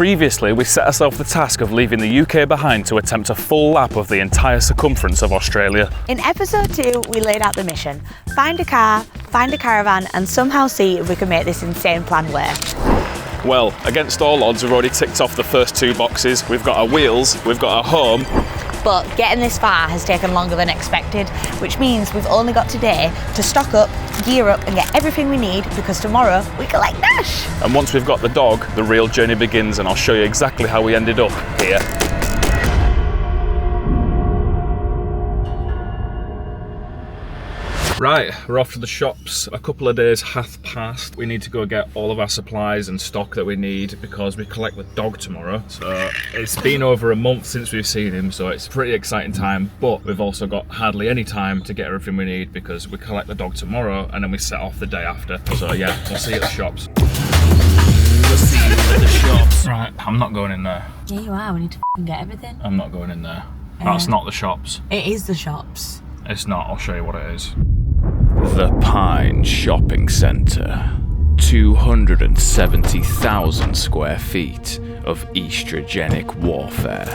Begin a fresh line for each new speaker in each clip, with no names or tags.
Previously, we set ourselves the task of leaving the UK behind to attempt a full lap of the entire circumference of Australia.
In episode 2, we laid out the mission. Find a car, find a caravan, and somehow see if we can make this insane plan work.
Well, against all odds, we've already ticked off the first 2 boxes. We've got our wheels, we've got our home.
But getting this far has taken longer than expected, which means we've only got today to stock up, gear up and get everything we need, because tomorrow we collect Nash.
And once we've got the dog, the real journey begins, and I'll show you exactly how we ended up here. Right, we're off to the shops. A couple of days hath passed. We need to go get all of our supplies and stock that we need because we collect the dog tomorrow. So it's been over a month since we've seen him, so it's a pretty exciting time, but we've also got hardly any time to get everything we need because we collect the dog tomorrow and then we set off the day after. So yeah, we'll see you at the shops. We'll see you at the shops. Right, I'm not going in there.
Yeah, you are. We need to get everything.
I'm not going in there. That's not the shops.
It is the shops.
It's not, I'll show you what it is. The Pine Shopping Centre. 270,000 square feet of estrogenic warfare.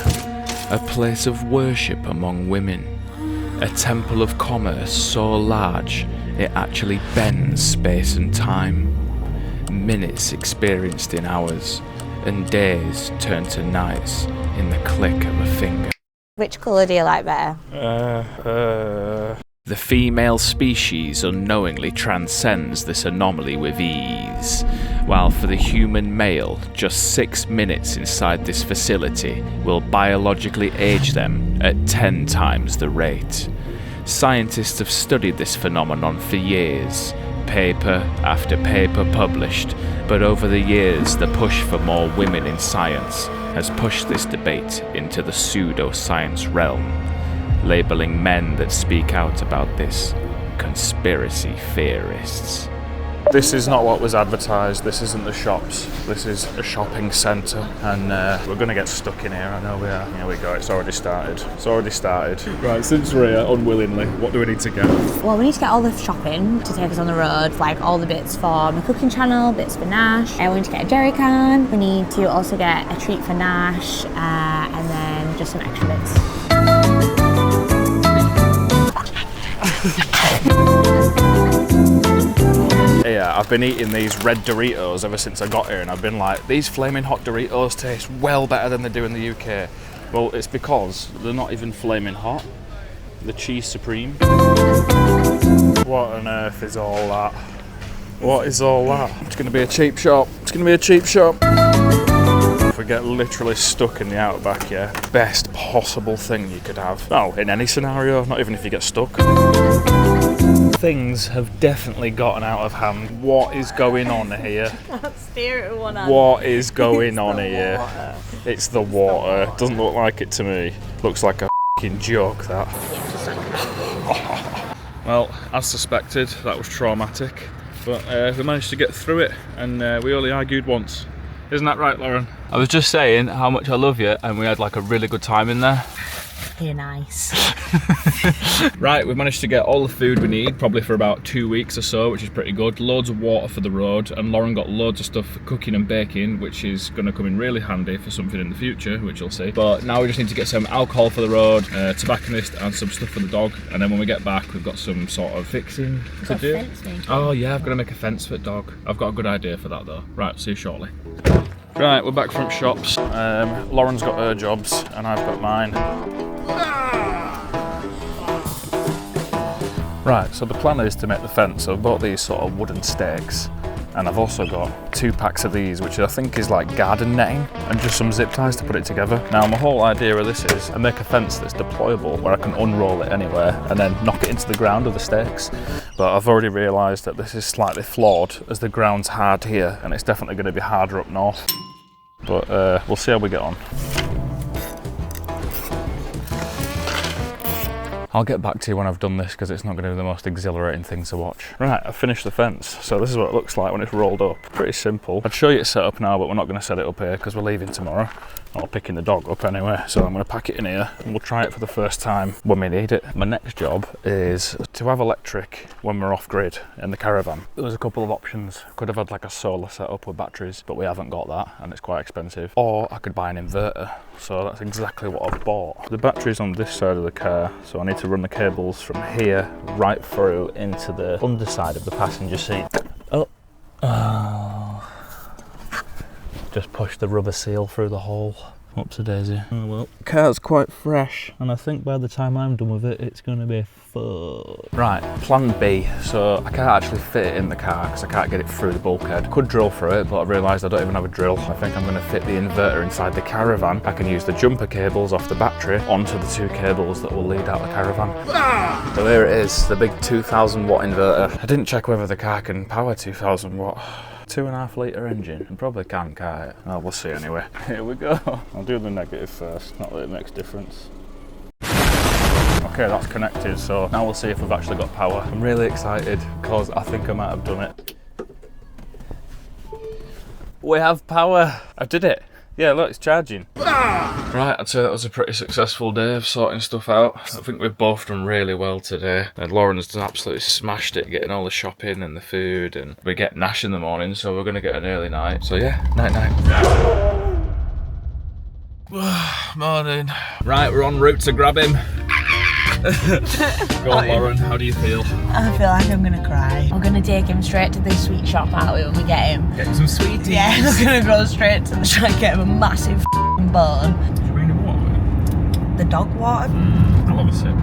A place of worship among women. A temple of commerce so large it actually bends space and time. Minutes experienced in hours, and days turned to nights in the click of a finger.
Which colour do you like better?
The female species unknowingly transcends this anomaly with ease, while for the human male, just 6 minutes inside this facility will biologically age them at 10 times the rate. Scientists have studied this phenomenon for years, paper after paper published, but over the years the push for more women in science has pushed this debate into the pseudoscience realm, labelling men that speak out about this conspiracy theorists. This is not what was advertised. This isn't the shops. This is a shopping centre, and we're going to get stuck in here. I know we are. Here we go. It's already started. Right, since we're here, unwillingly, what do we need to get?
Well, we need to get all the shopping to take us on the road, like all the bits for my cooking channel, bits for Nash, and we need to get a jerry can. We need to also get a treat for Nash, and then just some extra bits.
Yeah, I've been eating these red Doritos ever since I got here, and I've been like, these flaming hot Doritos taste well better than they do in the UK. Well, it's because they're not even flaming hot. The cheese supreme. What on earth is all that? What is all that? It's going to be a cheap shop. It's going to be a cheap shop. If we get literally stuck in the outback, yeah, best possible thing you could have. Oh, in any scenario, not even if you get stuck. Things have definitely gotten out of hand. What is going on here?
Can't steer it with one hand.
What is going on here? It's the water. Doesn't look like it to me. Looks like a f***ing joke, that. Well, as suspected, that was traumatic. But we managed to get through it, and we only argued once. Isn't that right, Lauren? I was just saying how much I love you, and we had like a really good time in there.
You're nice.
Right, we've managed to get all the food we need, probably for about 2 weeks or so, which is pretty good. Loads of water for the road, and Lauren got loads of stuff for cooking and baking, which is going to come in really handy for something in the future, which you'll see. But now we just need to get some alcohol for the road, tobacconist, and some stuff for the dog. And then when we get back, we've got some sort of fixing to do. Oh yeah, I've got to make a fence for the dog. I've got a good idea for that though. Right, see you shortly. Right, we're back from shops. Lauren's got her jobs, and I've got mine. Right, so the plan is to make the fence. So I've bought these sort of wooden stakes, and I've also got 2 packs of these, which I think is like garden netting, and just some zip ties to put it together. Now my whole idea of this is I make a fence that's deployable, where I can unroll it anywhere and then knock it into the ground with the stakes. But I've already realised that this is slightly flawed, as the ground's hard here, and it's definitely going to be harder up north. But we'll see how we get on. I'll get back to you when I've done this because it's not going to be the most exhilarating thing to watch. Right, I've finished the fence, so this is what it looks like when it's rolled up. Pretty simple. I'd show you it set up now, but we're not going to set it up here because we're leaving tomorrow. Or picking the dog up anyway, so I'm going to pack it in here and we'll try it for the first time when we need it. My next job is to have electric when we're off grid in the caravan. There was a couple of options. Could have had like a solar setup with batteries, but we haven't got that and it's quite expensive. Or I could buy an inverter, so that's exactly what I've bought. The battery's on this side of the car, so I need to run the cables from here right through into the underside of the passenger seat. Oh. Just push the rubber seal through the hole. Whoops a daisy. Oh well. Car's quite fresh, and I think by the time I'm done with it, it's going to be fun. Right, plan B. So I can't actually fit it in the car because I can't get it through the bulkhead. Could drill through it, but I realised I don't even have a drill. I think I'm going to fit the inverter inside the caravan. I can use the jumper cables off the battery onto the 2 cables that will lead out the caravan. So there it is, the big 2,000 watt inverter. I didn't check whether the car can power 2,000 watt. 2.5 litre engine. It probably can't it? Oh, we'll see anyway. Here we go. I'll do the negative first, not that it makes difference. Okay, that's connected, so now we'll see if we've actually got power. I'm really excited because I think I might have done it. We have power. I did it. Yeah, look, it's charging. Right, I'd say that was a pretty successful day of sorting stuff out. I think we've both done really well today. And Lauren's absolutely smashed it, getting all the shopping and the food, and we get Nash in the morning, so we're going to get an early night. So yeah, night-night. Morning. Right, we're en route to grab him. Go on, Lauren, how do you feel?
I feel like I'm gonna cry. I'm gonna take him straight to the sweet shop, aren't we, when we get him?
Get some sweeties.
Yeah, we're gonna go straight to the shop and get him a massive bone.
Do you bring him water?
The dog water?
I'll have a sip.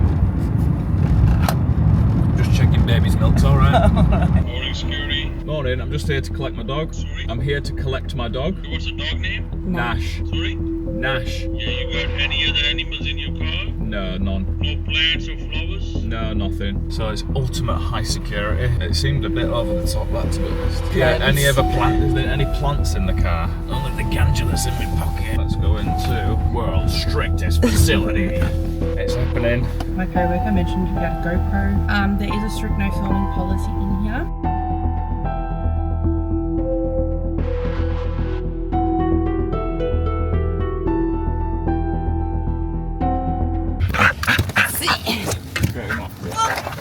Just checking baby's milk's alright.
Morning, Scary.
Morning, I'm just here to collect my dog.
Sorry?
I'm here to collect my dog.
What's the dog name?
Nash.
Sorry?
Nash.
Yeah, you got any other animals in your car?
No, none.
No plants or flowers?
No, nothing. So it's ultimate high security. It seemed a bit over the top, that, to be honest.
Yeah,
any other plant? Is there any plants in the car? Only the gandulas in my pocket. Let's go into world's strictest facility. It's happening.
My co-worker mentioned you had a GoPro. There is a strict no filming policy in here.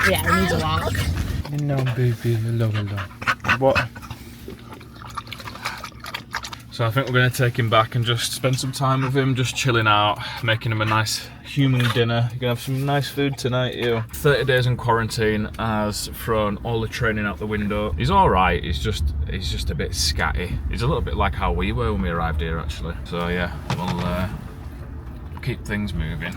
Yeah, he needs a walk.
No, baby. Hello. What? So I think we're going to take him back and just spend some time with him, just chilling out, making him a nice human dinner. You're going to have some nice food tonight, you. 30 days in quarantine has thrown all the training out the window. He's alright, he's just a bit scatty. He's a little bit like how we were when we arrived here, actually. So yeah, we'll keep things moving.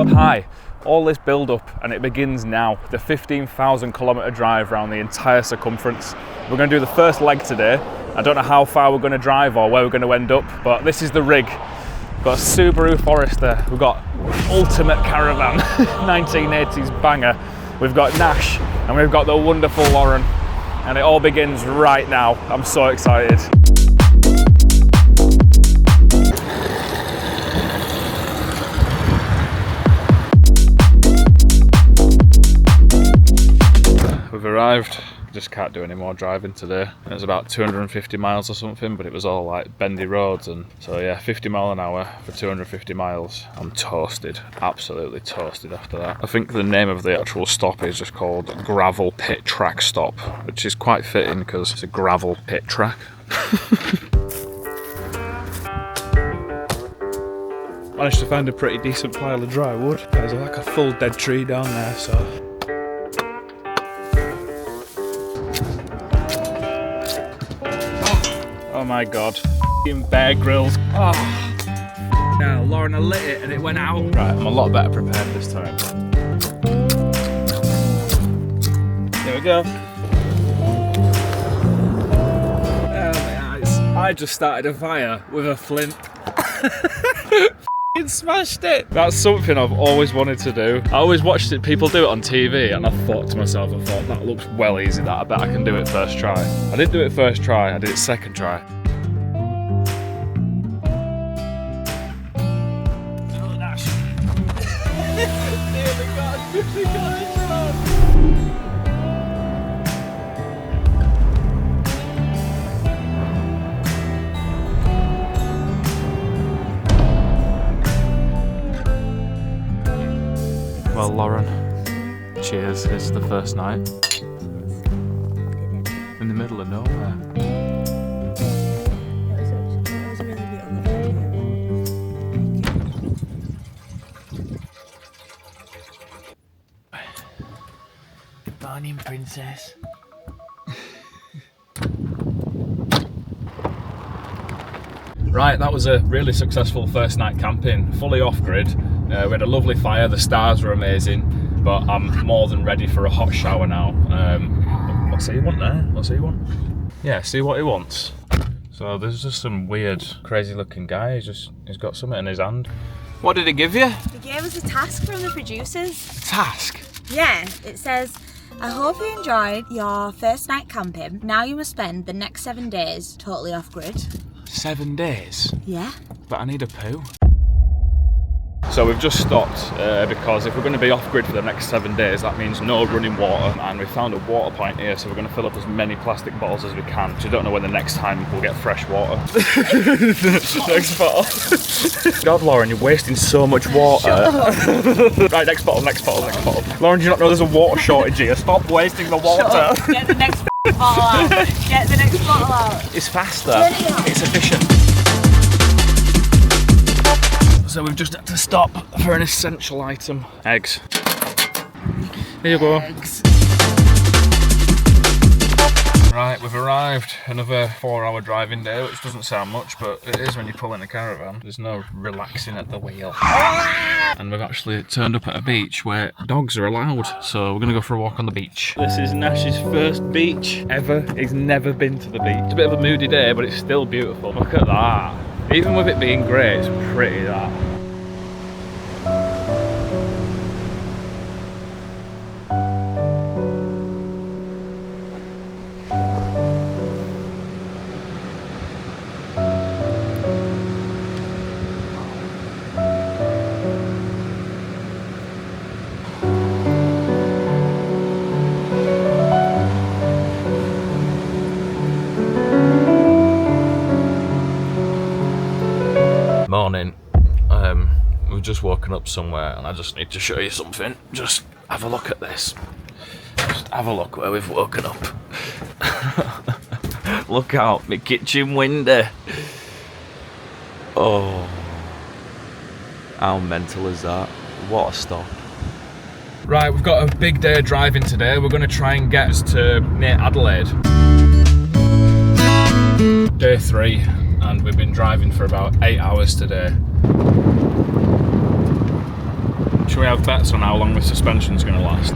Hi, all this build up and it begins now. The 15,000 kilometre drive around the entire circumference. We're going to do the first leg today. I don't know how far we're going to drive or where we're going to end up, but this is the rig. We've got a Subaru Forester, we've got ultimate caravan, 1980s banger. We've got Nash and we've got the wonderful Lauren. And it all begins right now. I'm so excited. We've arrived. Just can't do any more driving today. It was about 250 miles or something, but it was all like bendy roads, and so yeah, 50 mile an hour for 250 miles. I'm toasted, absolutely toasted after that. I think the name of the actual stop is just called Gravel Pit Track Stop, which is quite fitting because it's a gravel pit track. Managed to find a pretty decent pile of dry wood. There's like a full dead tree down there, so oh my god, Bear Grylls. Oh. Now, Lauren, I lit it and it went out. Right, I'm a lot better prepared this time. There we go. Oh my eyes. I just started a fire with a flint. smashed it. That's something I've always wanted to do. I always watched people do it on TV and I thought to myself, that looks well easy, that. I bet I can do it first try. I didn't do it first try, I did it second try. Well, Lauren, cheers. It's the first night. In the middle of nowhere.
Good morning, princess.
Right, that was a really successful first night camping, fully off-grid. We had a lovely fire, the stars were amazing, but I'm more than ready for a hot shower now. What's he want there? What's he want? Yeah, see what he wants. So there's just some weird, crazy looking guy, he's got something in his hand. What did he give you?
He gave us a task from the producers.
A task?
Yeah, it says, I hope you enjoyed your first night camping. Now you must spend the next 7 days totally off-grid.
7 days?
Yeah.
But I need a poo. So we've just stopped because if we're going to be off-grid for the next 7 days, that means no running water, and we found a water point here, so we're going to fill up as many plastic bottles as we can, because we don't know when the next time we'll get fresh water. Next bottle. God, Lauren, you're wasting so much water. Right, next bottle. Lauren, do you not know there's a water shortage here? Stop wasting the water.
Shut up. Get the next bottle out. Get the next bottle out.
It's faster. It's efficient. So we've just had to stop for an essential item. Eggs. Here you go.
Eggs.
Right, we've arrived. Another 4-hour driving day, which doesn't sound much, but it is when you pull in a caravan. There's no relaxing at the wheel. And we've actually turned up at a beach where dogs are allowed, so we're going to go for a walk on the beach. This is Nash's first beach ever. He's never been to the beach. It's a bit of a moody day, but it's still beautiful. Look at that. Even with it being grey, it's pretty, that. Morning. We've just woken up somewhere and I just need to show you something. Just have a look at this. Just have a look where we've woken up. Look out, my kitchen window. Oh, how mental is that? What a stop. Right, we've got a big day of driving today. We're going to try and get us to near Adelaide. Day 3. And we've been driving for about 8 hours today. Should we have bets on how long the suspension's going to last?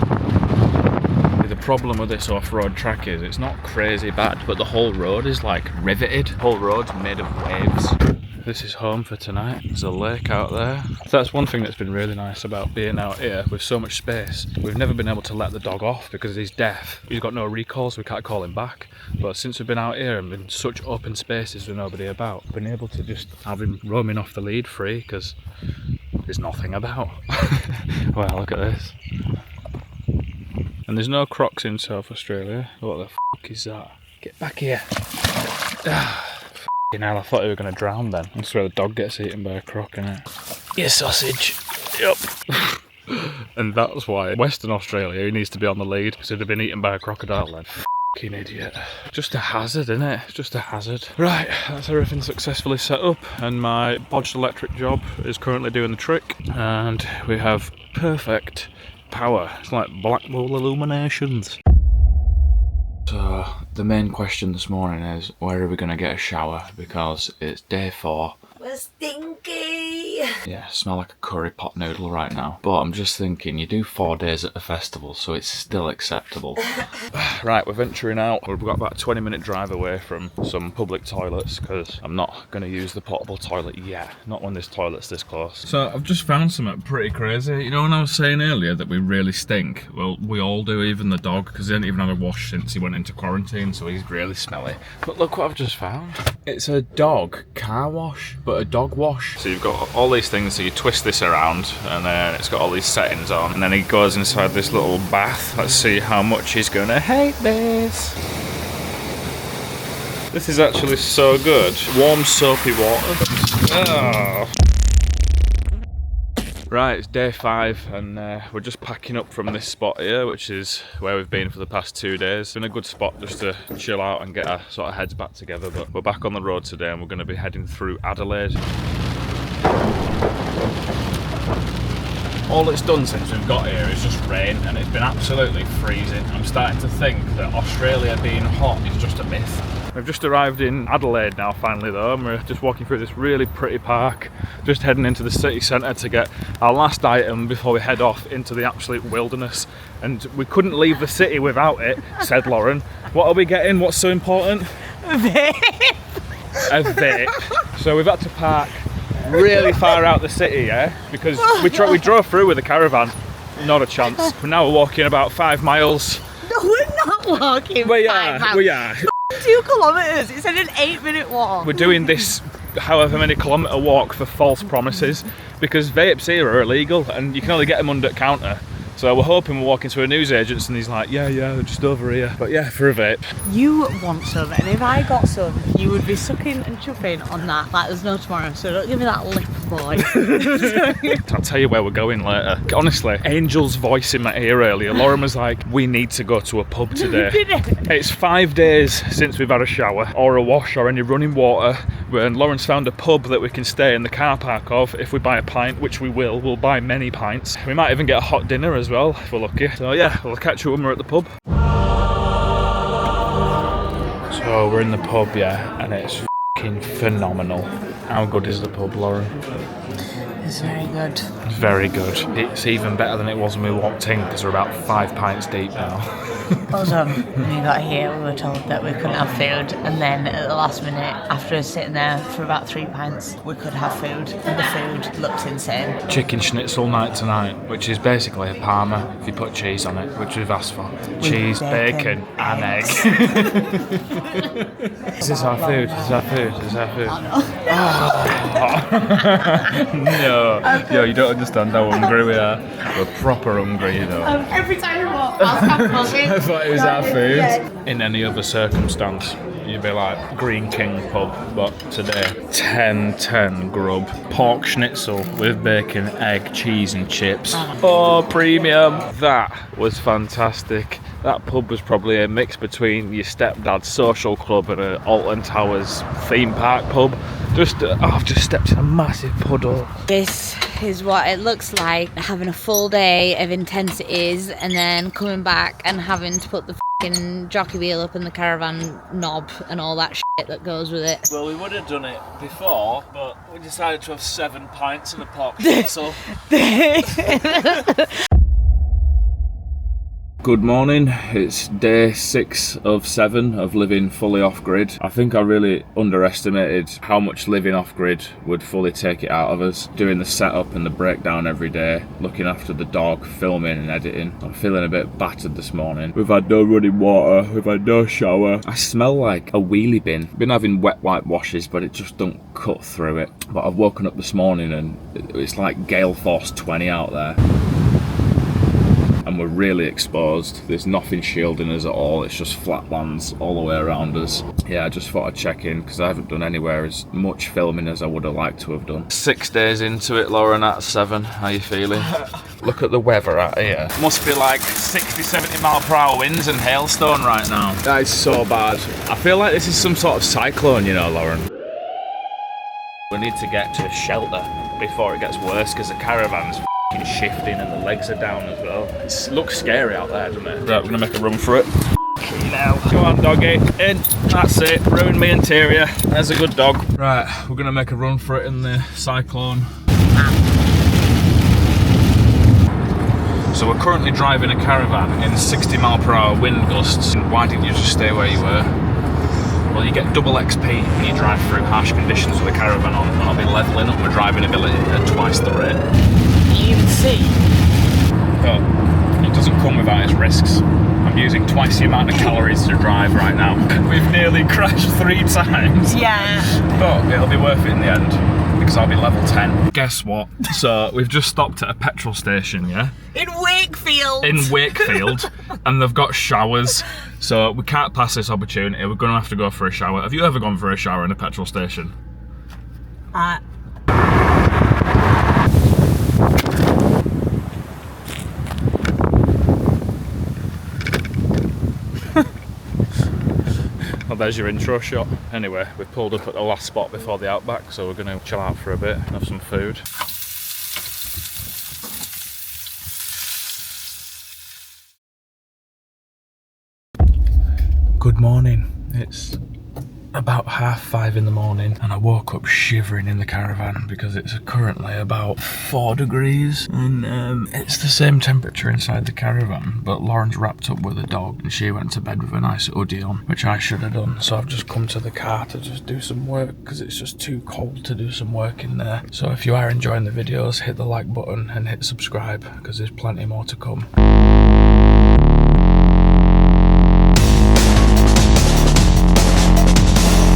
The problem with this off-road track is it's not crazy bad, but the whole road is like riveted. The whole road's made of waves. This is home for tonight. There's a lake out there. So that's one thing that's been really nice about being out here with so much space. We've never been able to let the dog off because he's deaf. He's got no recall, so we can't call him back. But since we've been out here and in such open spaces with nobody about, we've been able to just have him roaming off the lead free because there's nothing about. Well, look at this. And there's no crocs in South Australia. What the f*** is that? Get back here. Hell, I thought we were going to drown then. I swear the dog gets eaten by a croc, innit? You sausage. Yep. And that's why Western Australia, he needs to be on the lead because he'd have been eaten by a crocodile then. F***ing idiot. Just a hazard, innit? Just a hazard. Right, that's everything successfully set up and my bodged electric job is currently doing the trick and we have perfect power. It's like Blackwall illuminations. So the main question this morning is where are we going to get a shower because it's day 4.
We're stinky.
Yeah, smell like a curry pot noodle right now. But I'm just thinking, you do 4 days at the festival, so it's still acceptable. Right, we're venturing out. We've got about a 20-minute drive away from some public toilets, because I'm not going to use the portable toilet yet. Not when this toilet's this close. So I've just found something pretty crazy. You know when I was saying earlier that we really stink? Well, we all do, even the dog, because he hasn't even had a wash since he went into quarantine, so he's really smelly. But look what I've just found. It's a dog car wash, but a dog wash. So you've got all these things, so you twist this around, and then it's got all these settings on, and then he goes inside this little bath. Let's see how much he's gonna hate this. This is actually so good. Warm soapy water. Oh. Right, it's day 5 and we're just packing up from this spot here, which is where we've been for the past 2 days. It's been a good spot just to chill out and get our sort of heads back together, but we're back on the road today and we're going to be heading through Adelaide. All it's done since we've got here is just rain, and it's been absolutely freezing. I'm starting to think that Australia being hot is just a myth. We've just arrived in Adelaide now finally though, and we're just walking through this really pretty park, just heading into the city centre to get our last item before we head off into the absolute wilderness. And we couldn't leave the city without it, said Lauren. What are we getting? What's so important?
A vape.
A vape. So we've had to park really far out the city, yeah? Because we drove through with a caravan. Not a chance. Now we're walking about 5 miles.
No, we're not walking.
We are.
2 kilometres. It's an 8-minute walk.
We're doing this however many kilometre walk for false promises, because vapes here are illegal and you can only get them under counter. So we're hoping we're walking to a newsagent and he's like, yeah, they're just over here. But yeah, for a vape.
You want some, and if I got some, you would be sucking and chuffing on that like there's no tomorrow. So don't give me that lip, boy.
I'll tell you where we're going later. Honestly, Angel's voice in my ear earlier. Lauren was like, we need to go to a pub today. It's 5 days since we've had a shower or a wash or any running water. And Lauren's found a pub that we can stay in the car park of if we buy a pint, which we will. We'll buy many pints. We might even get a hot dinner as well if we're lucky. So yeah, we'll catch you when we're at the pub. So we're in the pub, yeah, and it's f***ing phenomenal. How good is the pub, Lauren?
It's very good.
It's very good. It's even better than it was when we walked in, because we're about 5 pints deep now.
Also, when we got here, we were told that we couldn't have food, and then at the last minute, after sitting there for about 3 pints, we could have food, and the food looked insane.
Chicken schnitzel night tonight, which is basically a parma if you put cheese on it, which we've asked for. Cheese, bacon and egg. Is this our food? Is this our food? Is this our food?
Oh, no.
No. Yo, you don't understand how hungry we are. We're proper hungry, you know.
Every time we walk, I'll have coffee.
I thought it was our food. In any other circumstance, you'd be like Green King pub, but today 10-10 grub, pork schnitzel with bacon, egg, cheese and chips. Oh, premium. That was fantastic. That pub was probably a mix between your stepdad's social club and an Alton Towers theme park pub. I've just stepped in a massive puddle.
This is what it looks like, having a full day of intensities and then coming back and having to put the f***ing jockey wheel up in the caravan knob and all that shit that goes with it.
Well, we would have done it before, but we decided to have 7 pints and a pork schnitzel. Good morning, it's day 6 of 7 of living fully off-grid. I think I really underestimated how much living off-grid would fully take it out of us. Doing the setup and the breakdown every day, looking after the dog, filming and editing. I'm feeling a bit battered this morning. We've had no running water, we've had no shower. I smell like a wheelie bin. Been having wet wipe washes, but it just don't cut through it. But I've woken up this morning and it's like gale force 20 out there. And we're really exposed. There's nothing shielding us at all. It's just flatlands all the way around us. Yeah, I just thought I'd check in because I haven't done anywhere as much filming as I would have liked to have done. 6 days into it, Lauren, at 7. How you feeling? Look at the weather out here. Must be like 60-70 mile per hour winds and hailstone right now. That is so bad. I feel like this is some sort of cyclone, you know, Lauren. We need to get to a shelter before it gets worse because the caravan's shifting and the legs are down as well. It looks scary out there, doesn't it? Right, we're gonna make a run for it. Come on, doggy, in. That's it, ruined my interior. There's a good dog. Right, we're gonna make a run for it in the cyclone. So we're currently driving a caravan in 60-mile-per-hour wind gusts. Why didn't you just stay where you were? Well, you get double XP when you drive through harsh conditions with a caravan on, and I'll be levelling up my driving ability at twice the rate.
Can you even see?
But it doesn't come without its risks. I'm using twice the amount of calories to drive right now. We've nearly crashed 3 times.
Yeah.
But it'll be worth it in the end, because I'll be level 10. Guess what? So we've just stopped at a petrol station, yeah?
In Wakefield.
In Wakefield, and they've got showers. So we can't pass this opportunity. We're going to have to go for a shower. Have you ever gone for a shower in a petrol station? Well, there's your intro shot. Anyway, we've pulled up at the last spot before the outback, so we're going to chill out for a bit, have some food. Good morning. It's about 5:30 in the morning, and I woke up shivering in the caravan because it's currently about 4 degrees, and it's the same temperature inside the caravan, but Lauren's wrapped up with a dog and she went to bed with a nice hoodie on, which I should have done. So I've just come to the car to just do some work because it's just too cold to do some work in there. So if you are enjoying the videos, hit the like button and hit subscribe because there's plenty more to come.